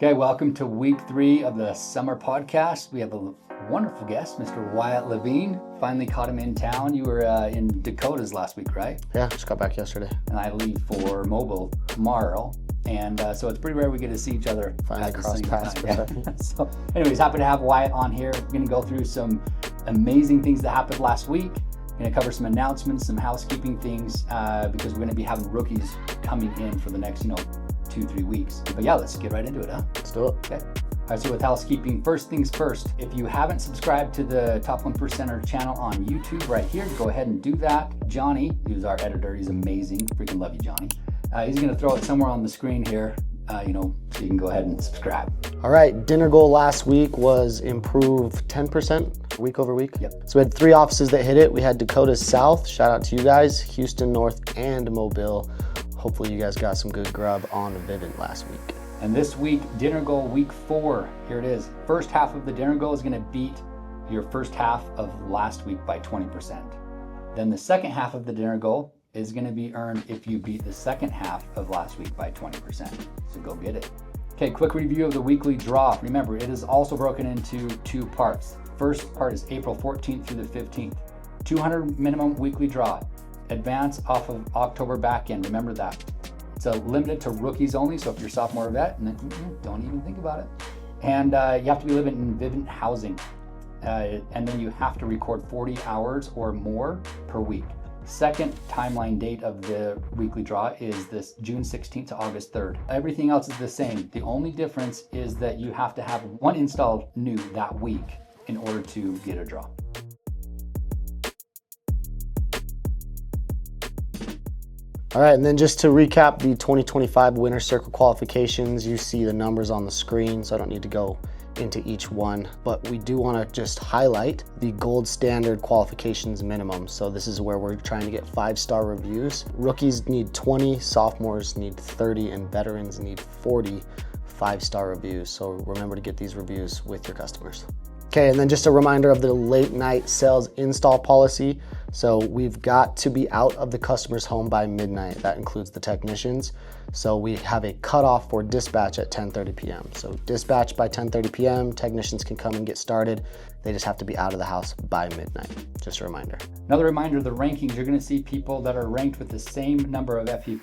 Okay, welcome to week 3 of the summer podcast. We have a wonderful guest, Mr. Wyatt Levine. Finally caught him in town. You were in Dakotas last week, right? Yeah, just got back yesterday. And I leave for Mobile tomorrow. And so it's pretty rare we get to see each other. Finally cross paths for a second. So anyways, happy to have Wyatt on here. We're going to go through some amazing things that happened last week. We're going to cover some announcements, some housekeeping things, because we're going to be having rookies coming in for the next, 2-3 weeks. But yeah, let's get right into it, huh? Let's do it. Okay. All right, so with housekeeping, first things first, if you haven't subscribed to the Top 1%er channel on YouTube right here, go ahead and do that. Johnny, who's our editor, he's amazing. Freaking love you, Johnny. He's going to throw it somewhere on the screen here, so you can go ahead and subscribe. All right, dinner goal last week was improve 10% week over week. Yep. So we had 3 offices that hit it. We had Dakota South, shout out to you guys, Houston North, and Mobile. Hopefully you guys got some good grub on Vivint last week. And this week, dinner goal week 4, here it is. First half of the dinner goal is going to beat your first half of last week by 20%. Then the second half of the dinner goal is going to be earned if you beat the second half of last week by 20%. So go get it. Okay, quick review of the weekly draw. Remember, it is also broken into 2 parts. First part is April 14th through the 15th. 200 minimum weekly draw. Advance off of October back end. Remember that. It's limited to rookies only, so if you're a sophomore or vet, don't even think about it. And you have to be living in Vivint housing. And then you have to record 40 hours or more per week. Second timeline date of the weekly draw is this June 16th to August 3rd. Everything else is the same. The only difference is that you have to have 1 install new that week in order to get a draw. All right, and then just to recap the 2025 Winner Circle qualifications, you see the numbers on the screen, so I don't need to go into each one, but we do want to just highlight the gold standard qualifications minimum. So this is where we're trying to get 5-star reviews. Rookies need 20, sophomores need 30, and veterans need 40 5-star reviews. So remember to get these reviews with your customers. Okay, and then just a reminder of the late night sales install policy. So we've got to be out of the customer's home by midnight. That includes the technicians. So we have a cutoff for dispatch at 10:30 p.m. So dispatch by 10:30 p.m., technicians can come and get started. They just have to be out of the house by midnight. Just a reminder. Another reminder, the rankings, you're gonna see people that are ranked with the same number of FE+.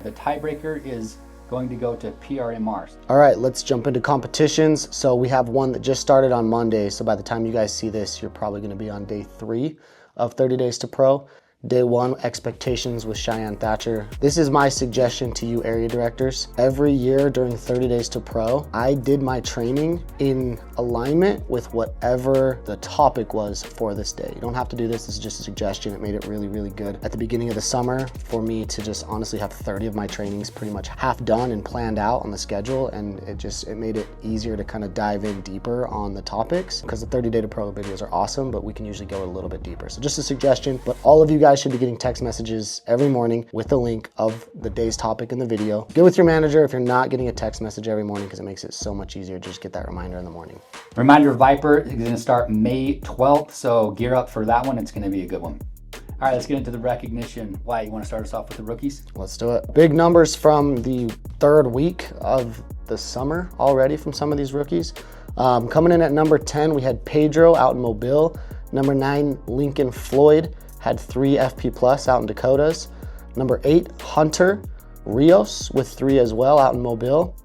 The tiebreaker is going to go to PRMRs. All right, let's jump into competitions. So we have one that just started on Monday. So by the time you guys see this, you're probably gonna be on day 3 of 30 Days to Pro. Day 1, expectations with Cheyenne Thatcher. This is my suggestion to you area directors. Every year during 30 Days to Pro, I did my training in alignment with whatever the topic was for this day. You don't have to do this is just a suggestion. It made it really, really good at the beginning of the summer for me to just honestly have 30 of my trainings pretty much half done and planned out on the schedule, and it made it easier to kind of dive in deeper on the topics, because the 30 Day to Pro videos are awesome, but we can usually go a little bit deeper. So just a suggestion, but all of you guys should be getting text messages every morning with the link of the day's topic in the video. Get with your manager if you're not getting a text message every morning, because it makes it so much easier to just get that reminder in the morning. Reminder, Viper is going to start May 12th, so gear up for that one. It's going to be a good one. All right, let's get into the recognition. Wyatt, you want to start us off with the rookies? Let's do it. Big numbers from the 3rd week of the summer already from some of these rookies. Coming in at number 10, we had Pedro out in Mobile. Number 9, Lincoln Floyd had 3 FP+ out in Dakotas. Number 8, Hunter Rios with 3 as well out in Mobile.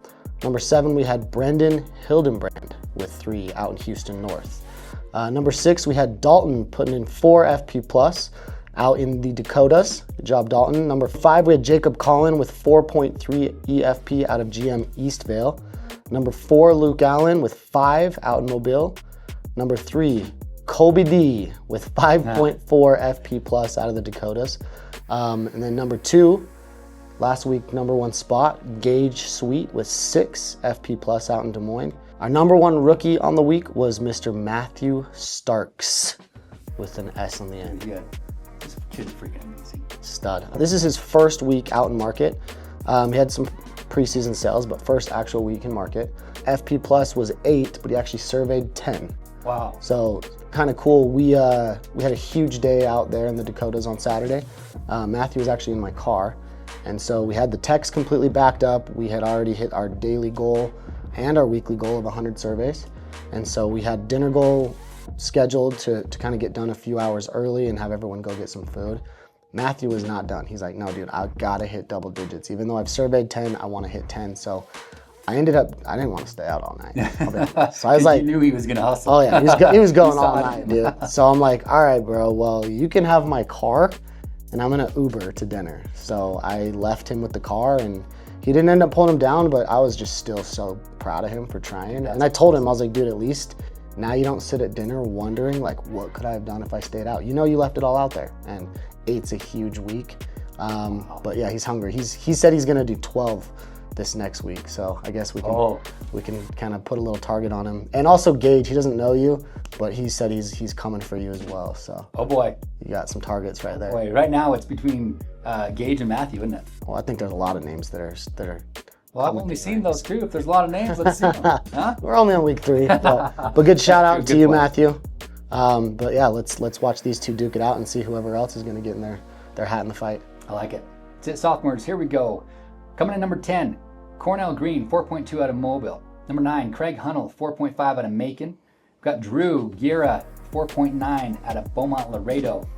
Number 7, we had Brendan Hildenbrand with 3 out in Houston North. Number 6, we had Dalton putting in 4 FP+ out in the Dakotas. Good job, Dalton. Number 5, we had Jacob Collin with 4.3 EFP out of GM Eastvale. Number 4, Luke Allen with 5 out in Mobile. Number 3, Colby D with 5.4 FP+ out of the Dakotas. And then number 2, last week, number 1 spot, Gage Sweet with 6 FP+ out in Des Moines. Our number 1 rookie on the week was Mr. Matthew Starks with an S on the end. Good. This kid's freaking amazing. Stud. This is his first week out in market. He had some preseason sales, but first actual week in market. FP+ was 8, but he actually surveyed 10. Wow. So kind of cool. We had a huge day out there in the Dakotas on Saturday. Matthew was actually in my car, and so we had the techs completely backed up. We had already hit our daily goal, and our weekly goal of 100 surveys. And so we had dinner goal scheduled to kind of get done a few hours early and have everyone go get some food. Matthew was not done. He's like, no, dude, I gotta hit double digits. Even though I've surveyed 10, I want to hit 10. So I didn't want to stay out all night. So I was like, you knew he was gonna hustle. Oh yeah, he was going all night, dude. So I'm like, all right, bro, well, you can have my car and I'm gonna Uber to dinner. So I left him with the car and he didn't end up pulling him down, but I was just still so proud of him for trying. And I told him, I was like, dude, at least now you don't sit at dinner wondering like, what could I have done if I stayed out? You know, you left it all out there. And 8's a huge week. But yeah, he's hungry. He said he's gonna do 12 this next week. So I guess we can kind of put a little target on him. And also Gage, he doesn't know you, but he said he's coming for you as well. So oh boy, you got some targets right there. Boy, right now it's between Gage and Matthew, isn't it? Well, I think there's a lot of names that are. Well, I've only seen those two. If there's a lot of names, let's see them. Huh? We're only on week 3, but good shout out to you, Matthew. But yeah, let's watch these two duke it out and see whoever else is going to get in their hat in the fight. I like it. That's it, sophomores. Here we go. Coming in number 10, Cornell Green, 4.2 out of Mobile. Number 9, Craig Hunnell, 4.5 out of Macon. We've got Drew Gira, 4.9 out of Beaumont Laredo.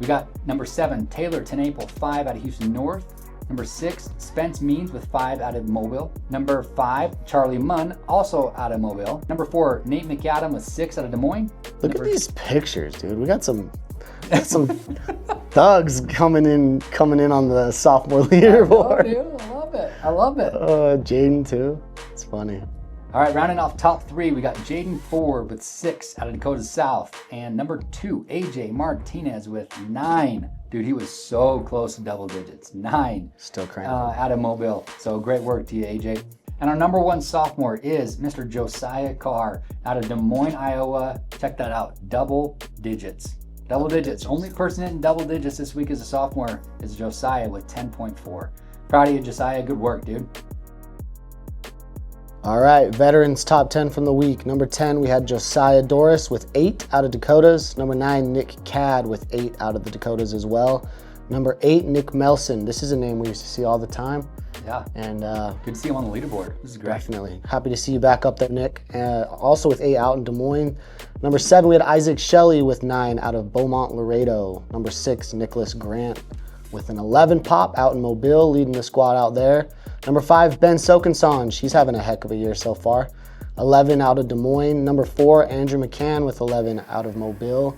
We got number 7, Taylor Tenaple, 5 out of Houston North. Number 6, Spence Means with 5 out of Mobile. Number 5, Charlie Munn, also out of Mobile. Number 4, Nate McAdam with 6 out of Des Moines. Look at these pictures, dude. We got some thugs coming in on the sophomore leaderboard. I love it. Jaden too. It's funny. All right, rounding off top 3, we got Jaden Ford with 6 out of Dakota South. And number 2, AJ Martinez with 9. Dude, he was so close to double digits. 9. Still cramping. Out of Mobile. So great work to you, AJ. And our number 1 sophomore is Mr. Josiah Carr out of Des Moines, Iowa. Check that out. Double digits. Double digits. Only person hitting double digits this week as a sophomore is Josiah with 10.4. Proud of you, Josiah. Good work, dude. All right, veterans top 10 from the week. Number 10, we had Josiah Doris with 8 out of Dakotas. Number 9, Nick Cad with 8 out of the Dakotas as well. Number 8, Nick Melson. This is a name we used to see all the time. Yeah. And good to see him on the leaderboard. This is great. Definitely. Happy to see you back up there, Nick. Also with 8 out in Des Moines. Number 7, we had Isaac Shelley with 9 out of Beaumont Laredo. Number 6, Nicholas Grant with an 11 pop out in Mobile, leading the squad out there. Number 5, Ben Sokensange. He's having a heck of a year so far. 11 out of Des Moines. Number 4, Andrew McCann with 11 out of Mobile.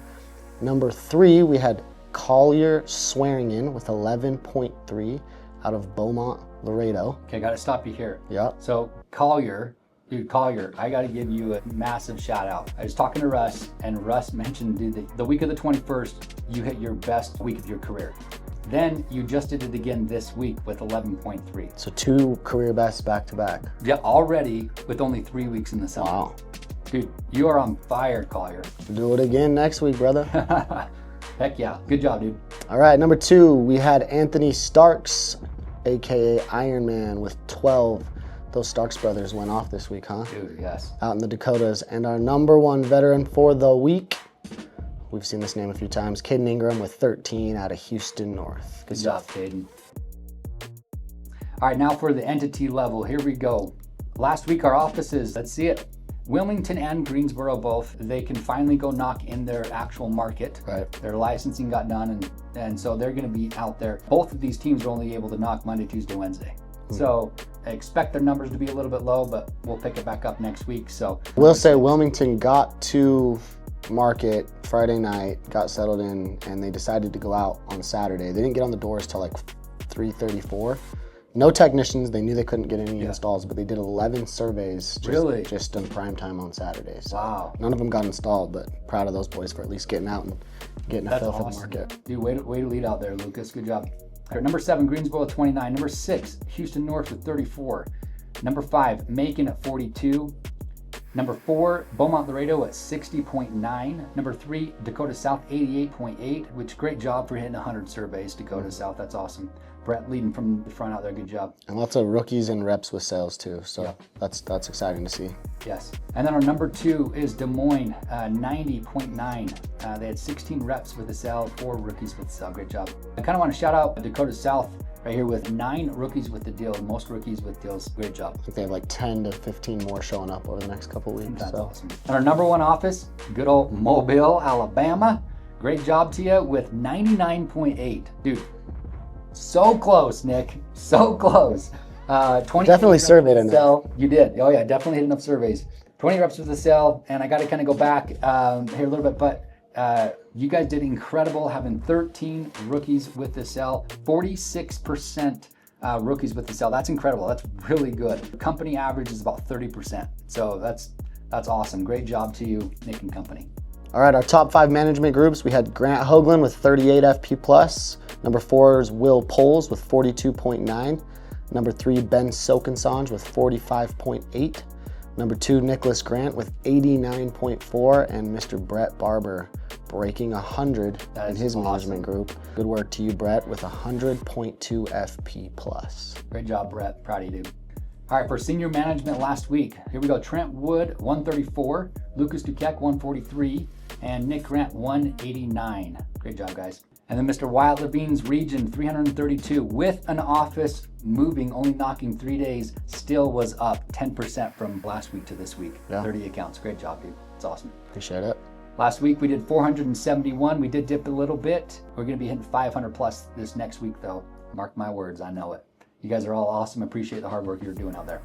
Number 3, we had Collier Swearingen with 11.3 out of Beaumont Laredo. Okay, got to stop you here. Yep. So Collier, I got to give you a massive shout out. I was talking to Russ, and Russ mentioned, dude, the week of the 21st, you hit your best week of your career. Then you just did it again this week with 11.3. So 2 career bests back to back. Yeah, already with only 3 weeks in the summer. Wow. Dude, you are on fire, Collier. Do it again next week, brother. Heck yeah. Good job, dude. All right, number 2, we had Anthony Starks, aka Iron Man, with 12. Those Starks brothers went off this week, huh? Dude, yes. Out in the Dakotas. And our number 1 veteran for the week, we've seen this name a few times, Caden Ingram with 13 out of Houston North. Good job, Caden. All right, now for the entity level. Here we go. Last week, our offices, let's see it. Wilmington and Greensboro both, they can finally go knock in their actual market. Right. Their licensing got done, and so they're going to be out there. Both of these teams are only able to knock Monday, Tuesday, Wednesday. So I expect their numbers to be a little bit low, but we'll pick it back up next week. So we'll say Wilmington got to market Friday night, got settled in, and they decided to go out on Saturday. They didn't get on the doors till like 3:34. No technicians. They knew they couldn't get any installs, but they did 11 surveys just in prime time on Saturday. So wow. None of them got installed, but proud of those boys for at least getting out and getting a feel for the market. Dude, way to lead out there, Lucas. Good job. All right, number 7, Greensboro at 29. Number 6, Houston North with 34. Number 5, Macon at 42. Number 4, Beaumont Laredo at 60.9. Number 3, Dakota South 88.8, which great job for hitting 100 surveys, Dakota South. That's awesome. Brett leading from the front out there. Good job. And lots of rookies and reps with sales too. So that's exciting to see. Yes. And then our number 2 is Des Moines, 90.9. They had 16 reps with the sale, 4 rookies with the sale. Great job. I kind of want to shout out Dakota South. right here with 9 rookies with the deal. Most rookies with deals. Great job. I think they have like 10 to 15 more showing up over the next couple weeks. That's awesome. And our number 1 office, good old Mobile, Alabama. Great job to you with 99.8. Dude, so close, Nick. So close. 20 Definitely surveyed enough. You did. Oh yeah, definitely hit enough surveys. 20 reps with the cell, and I got to kind of go back here a little bit, but you guys did incredible having 13 rookies with the cell, 46% rookies with the cell. That's incredible. That's really good. Company average is about 30%. So that's awesome. Great job to you, Nick and company. All right, our top 5 management groups, we had Grant Hoagland with 38 FP+. Number 4 is Will Poles with 42.9. Number 3, Ben Sokensange with 45.8. Number 2, Nicholas Grant with 89.4. And Mr. Brett Barber breaking 100 in his management group. Good work to you, Brett, with 100.2 FP+. Great job, Brett. Proud of you, dude. All right, for senior management last week, here we go. Trent Wood, 134. Lucas Duquette, 143. And Nick Grant, 189. Great job, guys. And then Mr. Wyatt Levine's region, 332, with an office moving, only knocking 3 days, still was up 10% from last week to this week. Yeah. 30 accounts. Great job, dude. It's awesome. Appreciate it. Last week we did 471. We did dip a little bit. We're going to be hitting 500 plus this next week, though. Mark my words, I know it. You guys are all awesome. Appreciate the hard work you're doing out there.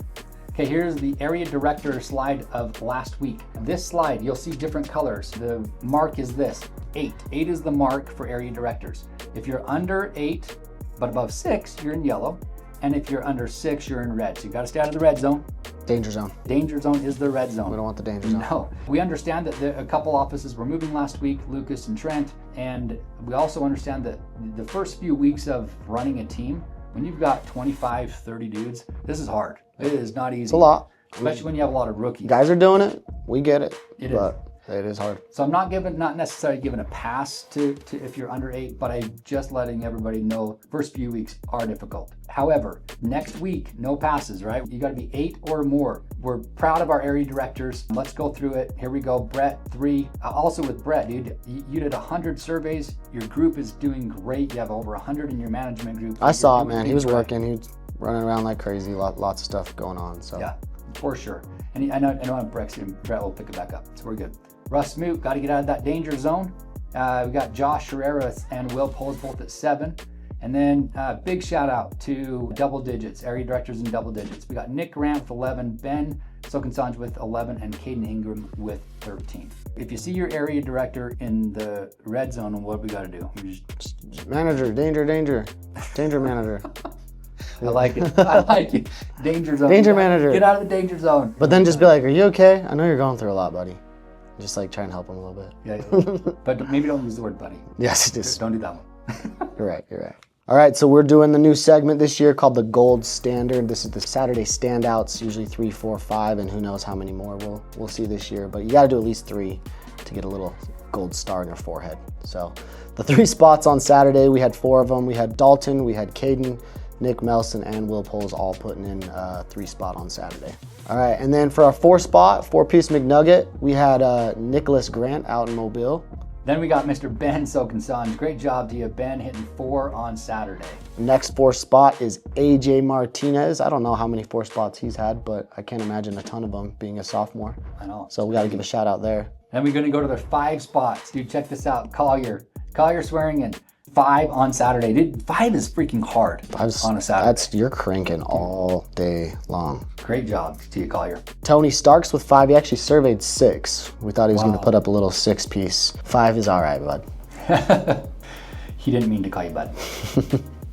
Okay, here's the area director slide of last week. This slide, you'll see different colors. The mark is this, 8. 8 is the mark for area directors. If you're under 8, but above 6, you're in yellow. And if you're under 6, you're in red. So you gotta stay out of the red zone. Danger zone. Danger zone is the red zone. We don't want the danger zone. No. We understand that a couple offices were moving last week, Lucas and Trent. And we also understand that the first few weeks of running a team, when you've got 25, 30 dudes, this is hard. It is not easy. It's a lot. Especially when you have a lot of rookies. Guys are doing it. We get it. It is hard. So I'm not necessarily giving a pass to if you're under 8, but I'm just letting everybody know first few weeks are difficult. However, next week, no passes, right? You got to be 8 or more. We're proud of our area directors. Let's go through it. Here we go. Brett, 3. Also with Brett, dude, you did 100 surveys. Your group is doing great. You have over 100 in your management group. I saw it, man. He was working. He was running around like crazy. Lots of stuff going on. So yeah, for sure. And I know Brett will pick it back up. So we're good. Russ Smoot, got to get out of that danger zone. We got Josh Herrera and Will Poles both at 7. And then big shout out to double digits, area directors in double digits. We got Nick Grant with 11, Ben Sokensange with 11, and Caden Ingram with 13. If you see your area director in the red zone, what we got to do? Manager, danger manager. I like it. I like it. Danger zone. Danger manager. Get out of the danger zone. But then just be like, are you okay? I know you're going through a lot, buddy. Just like try and help him a little bit. Yeah. But maybe don't use the word buddy. Yes, just don't do that one. You're right. All right, so we're doing the new segment this year called the Gold Standard. This is the Saturday standouts, usually 3, 4, 5, and who knows how many more we'll see this year. But you got to do at least 3 to get a little gold star in your forehead. So the 3 spots on Saturday, we had 4 of them. We had Dalton, we had Caden, Nick Melson, and Will Poles all putting in 3 spot on Saturday. All right, and then for our 4 spot, 4-piece McNugget, we had Nicholas Grant out in Mobile. Then we got Mr. Ben Sokensange. Great job to you, Ben, hitting 4 on Saturday. Next 4 spot is AJ Martinez. I don't know how many 4 spots he's had, but I can't imagine a ton of them being a sophomore. I know. So we got to give a shout out there. Then we're going to go to the 5 spots. Dude, check this out. Collier Swearingen, 5 on Saturday. Dude, 5 is freaking hard on a Saturday. You're cranking all day long. Great job to you, Collier. Tony Starks with 5. He actually surveyed 6. We thought he was going to put up a little 6-piece. 5 is all right, bud. He didn't mean to call you bud.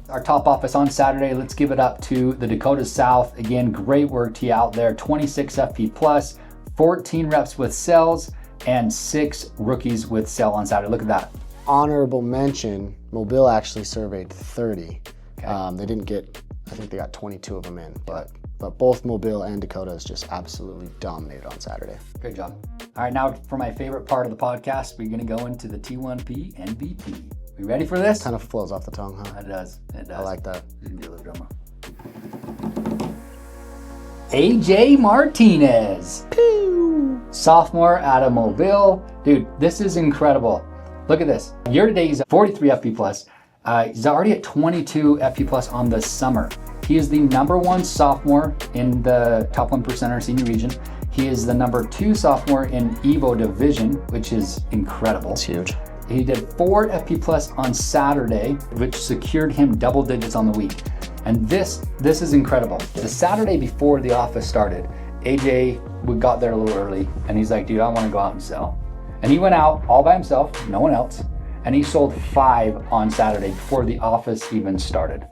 Our top office on Saturday, let's give it up to the Dakota South. Again, great work to you out there. 26 FP plus, 14 reps with cells, and 6 rookies with cell on Saturday. Look at that. Honorable mention, Mobile actually surveyed 30. Okay. They didn't get, I think they got 22 of them in, but both Mobile and Dakota is just absolutely dominated on Saturday. Good job. All right, now for my favorite part of the podcast, we're going to go into the T1P MVP. We ready for this? Kind of flows off the tongue, huh? It does. I like that. You can do a little drummer. AJ Martinez. Pew! Sophomore out of Mobile. Dude, this is incredible. Look at this. Year to date, he's 43 FP plus, He's already at 22 FP plus on the summer. He is the #1 sophomore in the top 1% senior region. He is the #2 sophomore in Evo division, which is incredible. It's huge. He did 4 FP plus on Saturday, which secured him double digits on the week. And this is incredible. The Saturday before the office started, AJ got there a little early and he's like, dude, I want to go out and sell. And he went out all by himself, no one else. And he sold 5 on Saturday before the office even started.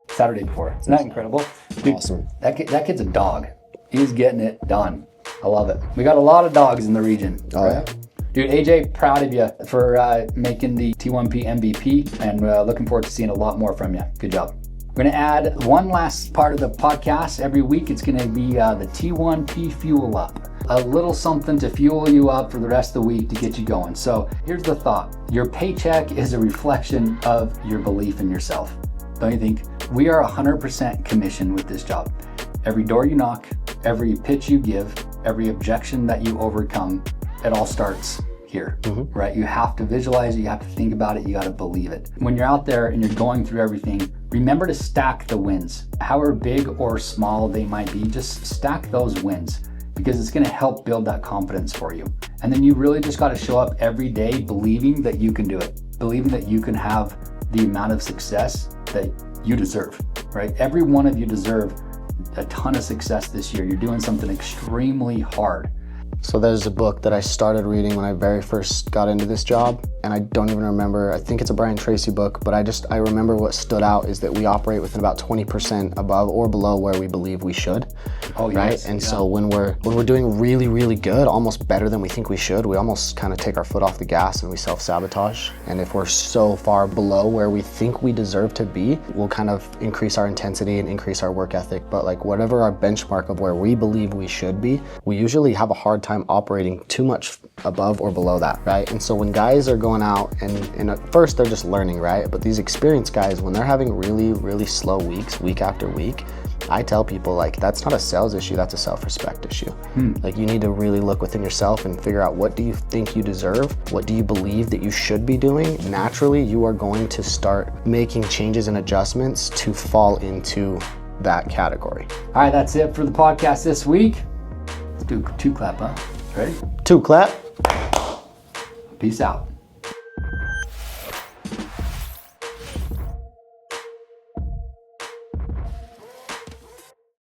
Saturday before. Isn't that incredible? Dude, Awesome. That kid's a dog. He's getting it done. I love it. We got a lot of dogs in the region. Oh, yeah. Dude, AJ, proud of you for making the T1P MVP and looking forward to seeing a lot more from you. Good job. We're going to add one last part of the podcast every week. It's going to be the T1P Fuel Up. A little something to fuel you up for the rest of the week to get you going. So here's the thought. Your paycheck is a reflection of your belief in yourself. Don't you think? We are 100% commission with this job. Every door you knock, every pitch you give, every objection that you overcome, it all starts here, right? You have to visualize it, you have to think about it, you got to believe it. When you're out there and you're going through everything, remember to stack the wins. However big or small they might be, just stack those wins because it's going to help build that confidence for you. And then you really just got to show up every day believing that you can do it, believing that you can have the amount of success that you deserve, right? Every one of you deserve a ton of success this year. You're doing something extremely hard. So there's a book that I started reading when I very first got into this job, and I don't even remember, I think it's a Brian Tracy book, but I remember what stood out is that we operate within about 20% above or below where we believe we should. Oh, right? yes. And so when we're doing really, really good, almost better than we think we should, we almost kind of take our foot off the gas and we self-sabotage. And if we're so far below where we think we deserve to be, we'll kind of increase our intensity and increase our work ethic. But like whatever our benchmark of where we believe we should be, we usually have a hard time operating too much above or below that, right? And so when guys are going out and at first they're just learning, right? But these experienced guys, when they're having really, really slow weeks, week after week, I tell people like, that's not a sales issue, that's a self-respect issue. Like you need to really look within yourself and figure out what do you think you deserve? What do you believe that you should be doing? Naturally, you are going to start making changes and adjustments to fall into that category. All right, that's it for the podcast this week. Let's do 2 clap, huh? Ready? 2 clap. Peace out.